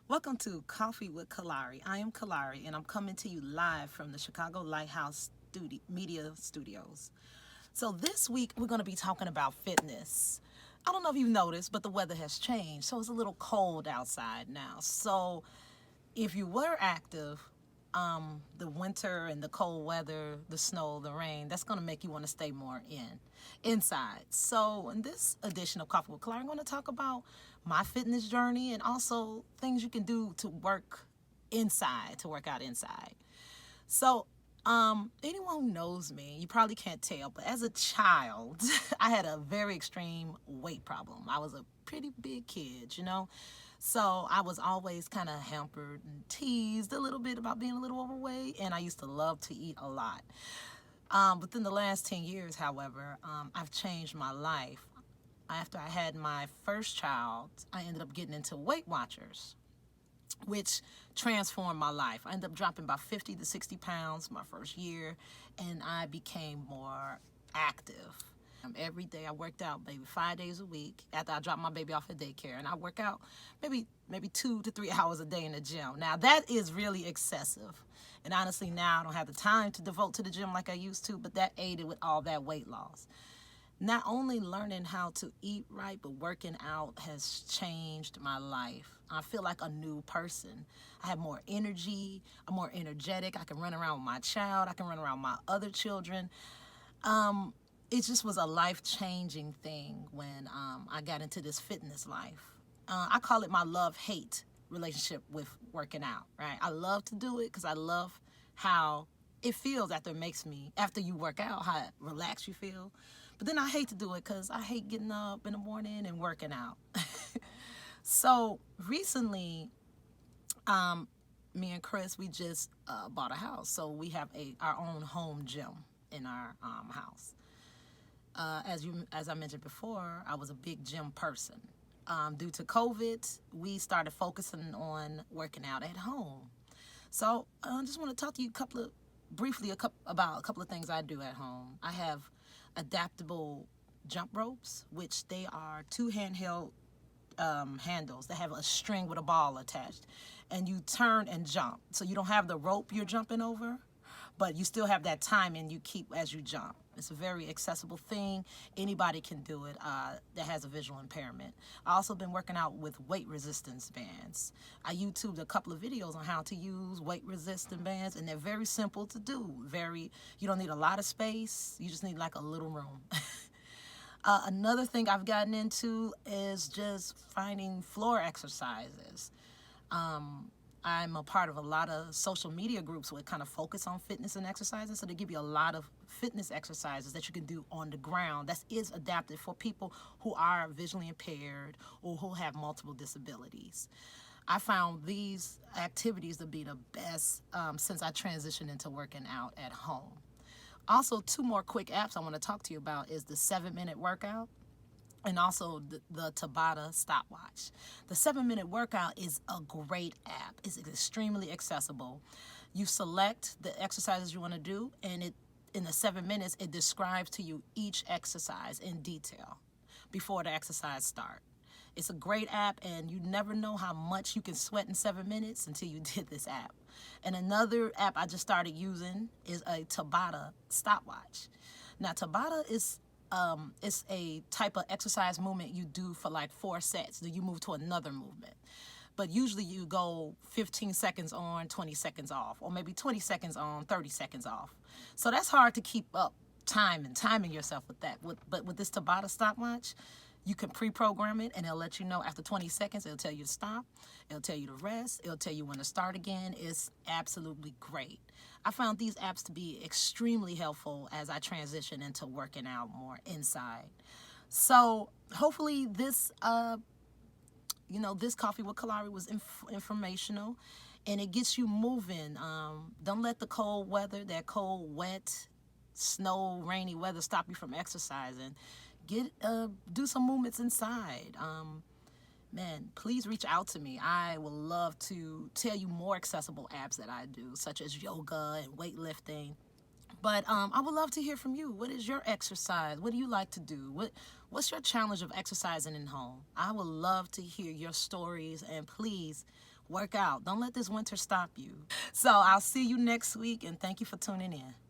Welcome to Coffee with Kalari. I am Kalari, and I'm coming to you live from the Chicago Lighthouse Media Studios. So, this week we're going to be talking about fitness. I don't know if you've noticed, but the weather has changed. So, it's a little cold outside now. So, if you were active, the winter and the cold weather, the snow, the rain, that's going to make you want to stay more inside. So, in this edition of Coffee with Clark, I'm going to talk about my fitness journey and also things you can do to work out inside. So, anyone who knows me, you probably can't tell, but as a child, I had a very extreme weight problem. I was a pretty big kid. So I was always kind of hampered and teased a little bit about being a little overweight, and I used to love to eat a lot. Within the last 10 years, however, I've changed my life. After I had my first child, I ended up getting into Weight Watchers, which transformed my life. I ended up dropping about 50 to 60 pounds my first year, and I became more active. Every day I worked out maybe 5 days a week after I dropped my baby off at daycare, and I work out maybe 2 to 3 hours a day in the gym. Now that is really excessive, and honestly now I don't have the time to devote to the gym like I used to, but that aided with all that weight loss. Not only learning how to eat right, but working out has changed my life. I feel like a new person. I have more energy. I'm more energetic. I can run around with my child. I can run around with my other children. It just was a life-changing thing when I got into this fitness life. I call it my love-hate relationship with working out, right? I love to do it because I love how it feels after you work out, how relaxed you feel. But then I hate to do it because I hate getting up in the morning and working out. So recently, me and Chris, we just bought a house. So we have our own home gym in our house. As I mentioned before, I was a big gym person. Due to COVID, we started focusing on working out at home. So I just want to talk to you about a couple of things I do at home. I have adaptable jump ropes, which they are two handheld handles that have a string with a ball attached, and you turn and jump. So you don't have the rope you're jumping over, but you still have that timing you keep as you jump. It's a very accessible thing. Anybody can do it that has a visual impairment. I also been working out with weight resistance bands. I YouTubed a couple of videos on how to use weight resistant bands, and they're very simple to do. You don't need a lot of space. You just need like a little room. Another thing I've gotten into is just finding floor exercises. I'm a part of a lot of social media groups where kind of focus on fitness and exercises. So they give you a lot of fitness exercises that you can do on the ground that is adapted for people who are visually impaired or who have multiple disabilities. I found these activities to be the best since I transitioned into working out at home. Also, two more quick apps I want to talk to you about is the 7-minute workout and also the Tabata stopwatch. The 7-minute workout is a great app. It's extremely accessible. You select the exercises you want to do, and in the 7 minutes, it describes to you each exercise in detail before the exercise starts. It's a great app, and you never know how much you can sweat in 7 minutes until you did this app. And another app I just started using is a Tabata stopwatch. Now, Tabata is it's a type of exercise movement you do for like 4 sets. Then you move to another movement. But usually you go 15 seconds on, 20 seconds off, or maybe 20 seconds on, 30 seconds off. So that's hard to keep up timing yourself with that. But with this Tabata stopwatch, you can pre-program it, and it'll let you know after 20 seconds, it'll tell you to stop, it'll tell you to rest, it'll tell you when to start again. It's absolutely great. I found these apps to be extremely helpful as I transition into working out more inside. So hopefully this Coffee with Kalari was informational, and it gets you moving. Don't let the cold weather, that cold, wet, snow, rainy weather stop you from exercising. Do some movements inside. Man, please reach out to me. I would love to tell you more accessible apps that I do, such as yoga and weightlifting. But I would love to hear from you. What is your exercise? What do you like to do? What's your challenge of exercising in home? I would love to hear your stories, and please, Work out. Don't let this winter stop you. So I'll see you next week, and thank you for tuning in.